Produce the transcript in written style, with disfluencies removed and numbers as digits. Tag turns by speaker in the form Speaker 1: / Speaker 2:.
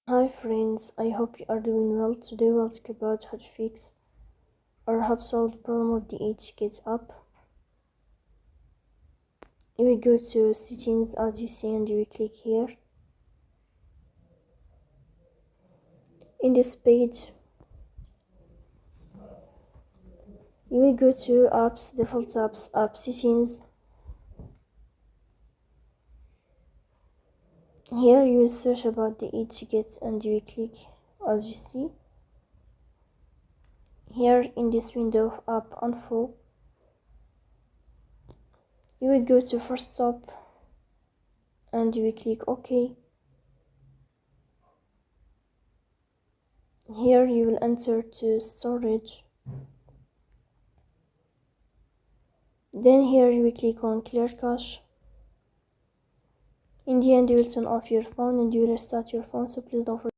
Speaker 1: Hi friends, I hope you are doing well. Today we'll talk about how to fix or how to solve the problem of the DHgate app. You will go to settings as you see and you will click here. In this page, you will go to apps, default apps, app settings. Here you will search about the DHgate and you will click as you see. Here in this window of app info, you will go to first stop and you will click OK. Here you will enter to storage. Then here you will click on clear cache. In the end, you will turn off your phone and you will restart your phone, so please don't forget